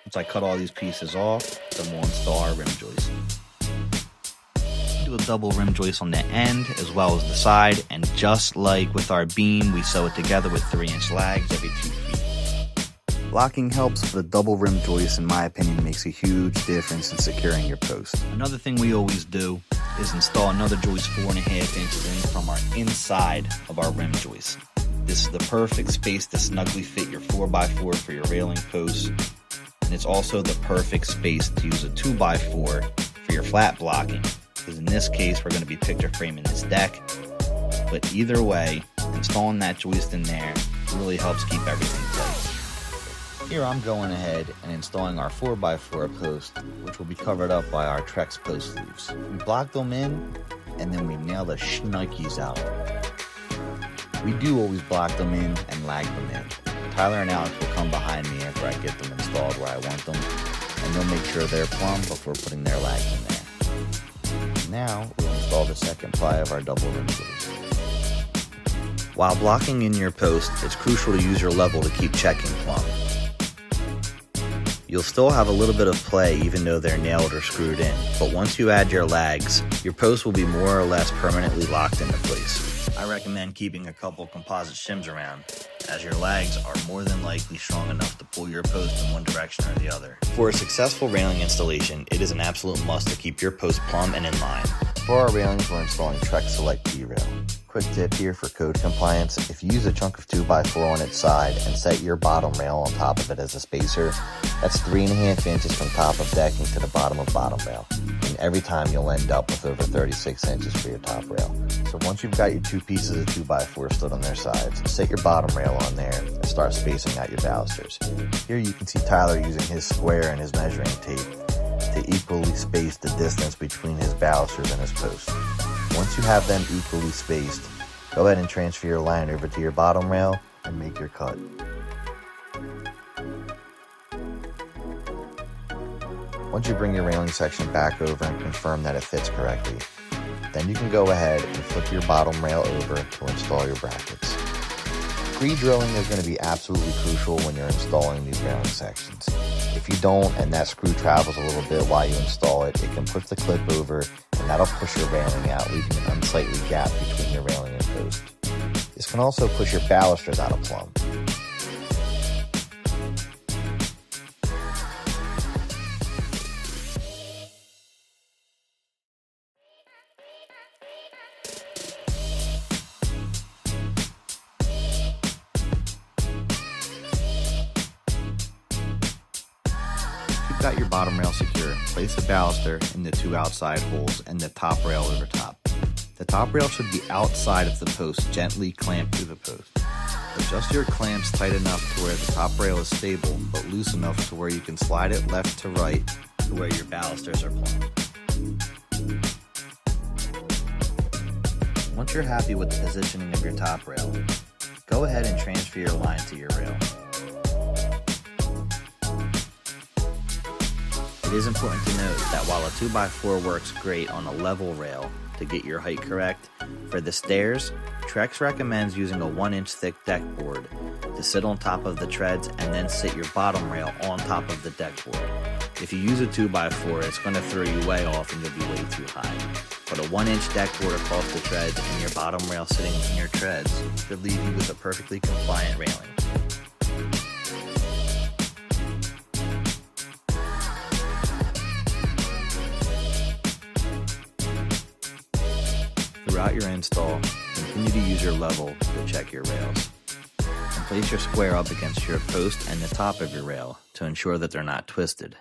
Once I cut all these pieces off, then we'll install our rim joist. Do a double rim joist on the end as well as the side, and just like with our beam, we sew it together with 3-inch lags every 2 feet. Locking helps, but a double rim joist, in my opinion, makes a huge difference in securing your post. Another thing we always do is install another joist 4.5 inches in from our inside of our rim joist. This is the perfect space to snugly fit your 4x4 for your railing post, and it's also the perfect space to use a 2x4 for your flat blocking, because in this case we're going to be picture framing this deck. But either way, installing that joist in there really helps keep everything tight. Here I'm going ahead and installing our 4x4 post, which will be covered up by our TREX post sleeves. We block them in, and then we nail the shnikes out. We do always block them in and lag them in. Tyler and Alex will come behind me after I get them installed where I want them, and they'll make sure they're plumb before putting their lags in there. Now we'll install the second ply of our double rim joist. While blocking in your post, it's crucial to use your level to keep checking plumb. You'll still have a little bit of play even though they're nailed or screwed in, but once you add your lags, your post will be more or less permanently locked into place. I recommend keeping a couple composite shims around, as your lags are more than likely strong enough to pull your post in one direction or the other. For a successful railing installation, it is an absolute must to keep your post plumb and in line. For our railings, we're installing TREX Select B-Rail. Quick tip here for code compliance: if you use a chunk of 2x4 on its side and set your bottom rail on top of it as a spacer, that's 3.5 inches from top of decking to the bottom of bottom rail. And every time you'll end up with over 36 inches for your top rail. So once you've got your two pieces of 2x4 stood on their sides, set your bottom rail on there and start spacing out your balusters. Here you can see Tyler using his square and his measuring tape to equally space the distance between his balusters and his post. Once you have them equally spaced, go ahead and transfer your line over to your bottom rail and make your cut. Once you bring your railing section back over and confirm that it fits correctly, then you can go ahead and flip your bottom rail over to install your brackets. Pre-drilling is going to be absolutely crucial when you're installing these railing sections. If you don't and that screw travels a little bit while you install it, it can push the clip over and that'll push your railing out, leaving an unsightly gap between your railing and post. This can also push your balusters out of plumb. Got your bottom rail secure, place the baluster in the two outside holes and the top rail over top. The top rail should be outside of the post, gently clamped to the post. Adjust your clamps tight enough to where the top rail is stable, but loose enough to where you can slide it left to right to where your balusters are plumb. Once you're happy with the positioning of your top rail, go ahead and transfer your line to your rail. It is important to note that while a 2x4 works great on a level rail to get your height correct, for the stairs, TREX recommends using a 1-inch thick deck board to sit on top of the treads and then sit your bottom rail on top of the deck board. If you use a 2x4, it's going to throw you way off and you'll be way too high. But a 1-inch deck board across the treads and your bottom rail sitting in your treads should leave you with a perfectly compliant railing. Throughout your install, continue to use your level to check your rails. And place your square up against your post and the top of your rail to ensure that they're not twisted.